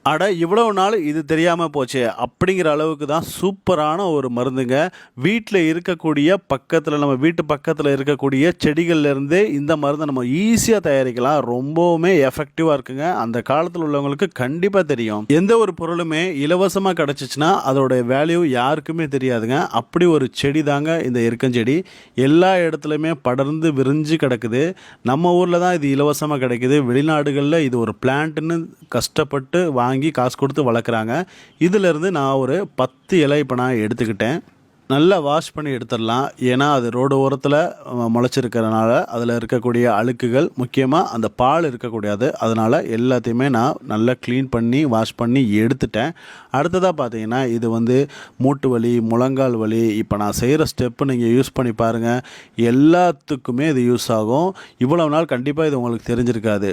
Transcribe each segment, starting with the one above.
அட இவ்வளவு நாள் இது தெரியாம போச்சே! அப்படிங்கிற அளவுக்கு தான் சூப்பரான ஒரு மருந்துங்க. வீட்ல இருக்கக்கூடிய நம்ம வீட்டு பக்கத்துல இருக்கக்கூடிய செடிகள்லேருந்தே இந்த மருந்த நம்ம ஈஸியா தயாரிக்கலாம். ரொம்பவுமே எஃபெக்டிவா இருக்குங்க. அந்த காலத்துல உள்ளவங்களுக்கு கண்டிப்பா தெரியும். எந்த ஒரு பொருளுமே இலவசமா கிடைச்சுச்சுன்னா, அதோட வேல்யூ யாருக்குமே தெரியாதுங்க. அப்படி ஒரு செடி தாங்க இந்த எருக்கஞ்செடி. எல்லா இடத்துலயுமே படர்ந்து விரிஞ்சு கிடக்குது. நம்ம ஊர்ல தான் இது இலவசமா கிடைக்குது. வெளிநாடுகள்ல இது ஒரு பிளான்ட்ன்னு கஷ்டப்பட்டு வாங்கி காசு கொடுத்து வளர்க்குறாங்க. இதிலேருந்து நான் ஒரு 10 இலை இப்போ நான் எடுத்துக்கிட்டேன். நல்லா வாஷ் பண்ணி எடுத்துடலாம். ஏன்னா அது ரோடு ஓரத்தில் முளைச்சிருக்கிறதுனால அதில் இருக்கக்கூடிய அழுக்குகள், முக்கியமாக அந்த பால் இருக்கக்கூடாது. அதனால் எல்லாத்தையுமே நான் நல்லா க்ளீன் பண்ணி வாஷ் பண்ணி எடுத்துட்டேன். அடுத்ததாக பார்த்தீங்கன்னா இது வந்து மூட்டு வலி, முழங்கால் வலி, இப்போ நான் செய்கிற ஸ்டெப்பு நீங்கள் யூஸ் பண்ணி பாருங்கள். எல்லாத்துக்குமே இது யூஸ் ஆகும். இவ்வளவு நாள் கண்டிப்பாக இது உங்களுக்கு தெரிஞ்சிருக்காது.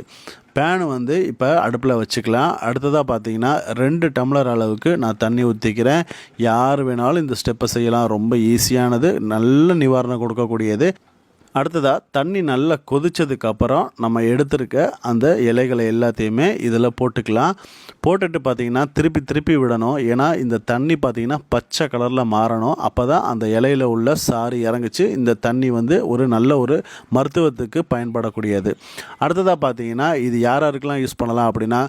பேன் வந்து இப்போ அடுப்பில் வச்சுக்கலாம். அடுத்ததாக பார்த்தீங்கன்னா 2 டம்ளர் அளவுக்கு நான் தண்ணி ஊற்றிக்கிறேன். யார் வேணாலும் இந்த ஸ்டெப்பை செய்யலாம். ரொம்ப ஈஸியானது, நல்ல நிவாரணம் கொடுக்கக்கூடியது. அடுத்ததாக தண்ணி நல்லா கொதித்ததுக்கப்புறம் நம்ம எடுத்துருக்க அந்த இலைகளை எல்லாத்தையுமே இதில் போட்டுக்கலாம். போட்டுட்டு பார்த்திங்கன்னா திருப்பி விடணும். ஏன்னா இந்த தண்ணி பார்த்திங்கன்னா பச்சை கலரில் மாறணும். அப்போ தான் அந்த இலையில் உள்ள சாறு இறங்குச்சு இந்த தண்ணி வந்து ஒரு நல்ல ஒரு மருத்துவத்துக்கு பயன்படக்கூடியது. அடுத்ததாக பார்த்திங்கன்னா இது யாருக்கெல்லாம் யூஸ் பண்ணலாம் அப்படின்னா,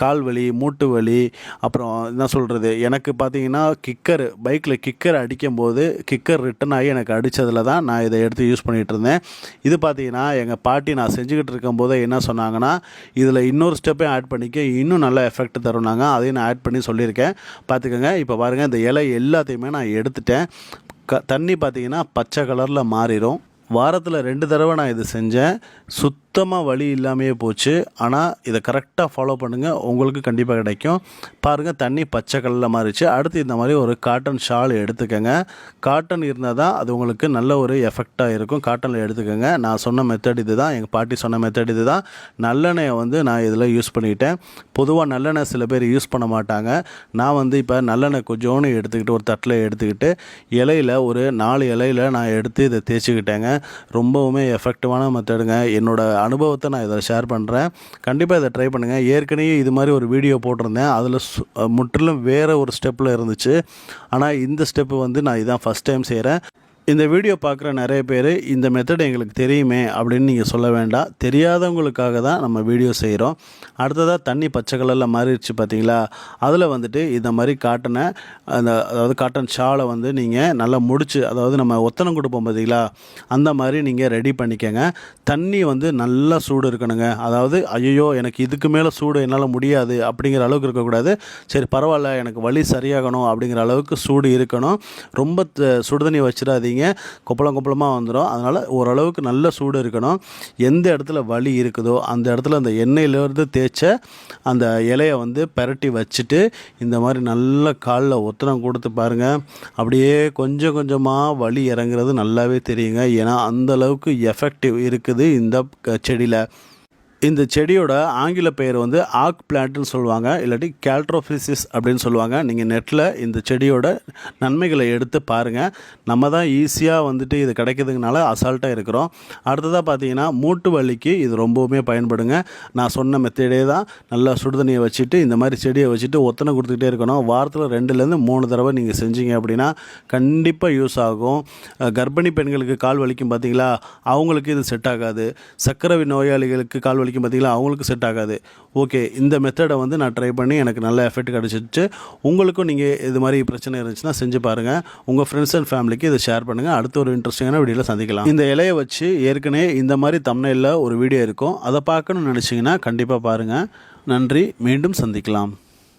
கால் வலி, மூட்டு வலி, அப்புறம் என்ன சொல்கிறது, எனக்கு பார்த்திங்கன்னா பைக்கில் கிக்கர் அடிக்கும்போது கிக்கர் ரிட்டன் ஆகி எனக்கு அடித்ததில் தான் நான் இதை எடுத்து யூஸ் பண்ணிகிட்டு இருந்தேன். இது பார்த்தீங்கன்னா எங்கள் பாட்டி நான் செஞ்சுக்கிட்டு இருக்கும்போது என்ன சொன்னாங்கன்னா, இதில் இன்னொரு ஸ்டெப்பையும் ஆட் பண்ணிக்க, இன்னும் நல்ல எஃபெக்ட் தருனாங்க. அதையும் நான் ஆட் பண்ணி சொல்லியிருக்கேன். பார்த்துக்கோங்க. இப்போ பாருங்கள், இந்த இலை எல்லாத்தையுமே நான் எடுத்துட்டேன். தண்ணி பார்த்தீங்கன்னா பச்சை கலரில் மாறிடும். வாரத்தில் 2 தடவை நான் இது செஞ்சேன். சுத்தமாக வலி இல்லாமையே போச்சு. ஆனால் இதை கரெக்டாக ஃபாலோ பண்ணுங்கள், உங்களுக்கு கண்டிப்பாக கிடைக்கும். பாருங்கள், தண்ணி பச்சை கலரில் மாறிச்சு. அடுத்து இந்த மாதிரி ஒரு காட்டன் ஷால் எடுத்துக்கோங்க. காட்டன் இருந்தால் தான் அது உங்களுக்கு நல்ல ஒரு எஃபெக்டாக இருக்கும். காட்டனில் எடுத்துக்கோங்க. நான் சொன்ன மெத்தட் இது தான், எங்கள் பாட்டி சொன்ன மெத்தட் இது தான். நல்லெண்ணெயை வந்து நான் இதில் யூஸ் பண்ணிக்கிட்டேன். பொதுவாக நல்லெண்ணெய் சில பேர் யூஸ் பண்ண மாட்டாங்க. நான் வந்து இப்போ நல்லெண்ணெய் கொஞ்சோன்னு எடுத்துக்கிட்டு ஒரு தட்டில் எடுத்துக்கிட்டு இலையில் ஒரு 4 இலையில் நான் எடுத்து இதை தேய்ச்சிக்கிட்டேங்க. ரொம்பவுமே எஃபெக்டிவான மெத்தடுங்க. என்னோடய அனுபவத்தை நான் இதில் ஷேர் பண்ணுறேன். கண்டிப்பாக இதை ட்ரை பண்ணுங்கள். ஏற்கனவே இது மாதிரி ஒரு வீடியோ போட்டிருந்தேன். அதில் முற்றிலும் வேறு ஒரு ஸ்டெப்பில் இருந்துச்சு. ஆனால் இந்த ஸ்டெப்பு வந்து நான் இதான் ஃபஸ்ட் டைம் செய்கிறேன். இந்த வீடியோ பார்க்குற நிறைய பேர் இந்த மெத்தட் எங்களுக்கு தெரியுமே அப்படின்னு நீங்கள் சொல்ல வேண்டாம். தெரியாதவங்களுக்காக தான் நம்ம வீடியோ செய்கிறோம். அடுத்ததாக தண்ணி பச்சை கலரில் மாறிடுச்சு பார்த்தீங்களா, அதில் வந்துட்டு இந்த மாதிரி அதாவது காட்டன் ஷாலை வந்து நீங்கள் நல்லா முடிச்சு, அதாவது நம்ம ஒத்தனம் கொடுப்போம் பார்த்தீங்களா, அந்த மாதிரி நீங்கள் ரெடி பண்ணிக்கங்க. தண்ணி வந்து நல்லா சூடு இருக்கணுங்க. அதாவது ஐயோ எனக்கு இதுக்கு மேலே சூடு என்னால் முடியாது அப்படிங்கிற அளவுக்கு இருக்கக்கூடாது. சரி பரவாயில்ல, எனக்கு வலி சரியாகணும் அப்படிங்கிற அளவுக்கு சூடு இருக்கணும். ரொம்ப சுடுதண்ணி வச்சிடாதீங்க, கொப்பளமாக வந்துடும். அதனால் ஓரளவுக்கு நல்ல சூடு இருக்கணும். எந்த இடத்துல வலி இருக்குதோ அந்த இடத்துல அந்த எண்ணெயிலேருந்து தேய்ச்ச அந்த இலையை வந்து பெரட்டி வச்சுட்டு இந்த மாதிரி நல்ல காலில் ஒத்தனம் கொடுத்து பாருங்கள். அப்படியே கொஞ்சம் கொஞ்சமாக வலி இறங்குறது நல்லாவே தெரியுங்க. ஏன்னா அந்தளவுக்கு எஃபெக்டிவ் இருக்குது இந்த செடியில். இந்த செடியோட ஆங்கில பெயர் வந்து ஆக் பிளான்ட்னு சொல்லுவாங்க, இல்லாட்டி கேல்ட்ரோஃபிசிஸ் அப்படின்னு சொல்லுவாங்க. நீங்கள் நெட்டில் இந்த செடியோட நன்மைகளை எடுத்து பாருங்கள். நம்ம தான் ஈஸியாக வந்துட்டு இது கிடைக்கிறதுனால அசால்ட்டாக இருக்கிறோம். அடுத்ததாக பார்த்தீங்கன்னா மூட்டு வலிக்கு இது ரொம்பவுமே பயன்படுங்க. நான் சொன்ன மெத்தடே தான். நல்லா சுடுதண்ணியை வச்சுட்டு இந்த மாதிரி செடியை வச்சுட்டு ஒத்தனை கொடுத்துக்கிட்டே இருக்கணும். வாரத்தில் 2லேருந்து 3 தடவை நீங்கள் செஞ்சீங்க அப்படின்னா கண்டிப்பாக யூஸ் ஆகும். கர்ப்பிணி பெண்களுக்கு கால் வலிக்கும் பார்த்தீங்களா, அவங்களுக்கு இது செட் ஆகாது. சர்க்கரை நோயாளிகளுக்கு கால் வலிக்கும் பார்த்தீங்களா, அவங்களுக்கு செட் ஆகாது. ஓகே, இந்த மெத்தடை வந்து நான் ட்ரை பண்ணி எனக்கு நல்ல எஃபெக்ட் கிடச்சிச்சு. உங்களுக்கும் நீங்கள் இது மாதிரி பிரச்சனை இருந்துச்சுன்னா செஞ்சு பாருங்கள். உங்கள் ஃப்ரெண்ட்ஸ் அண்ட் ஃபேமிலிக்கு இதை ஷேர் பண்ணுங்கள். அடுத்த ஒரு இன்ட்ரெஸ்டிங்கான வீடியோவில் சந்திக்கலாம். இந்த இலையை வச்சு ஏற்கனவே இந்த மாதிரி தம்ப்நெயிலில் ஒரு வீடியோ இருக்கும். அதை பார்க்கணும்னு நினச்சிங்கன்னா கண்டிப்பாக பாருங்கள். நன்றி, மீண்டும் சந்திக்கலாம்.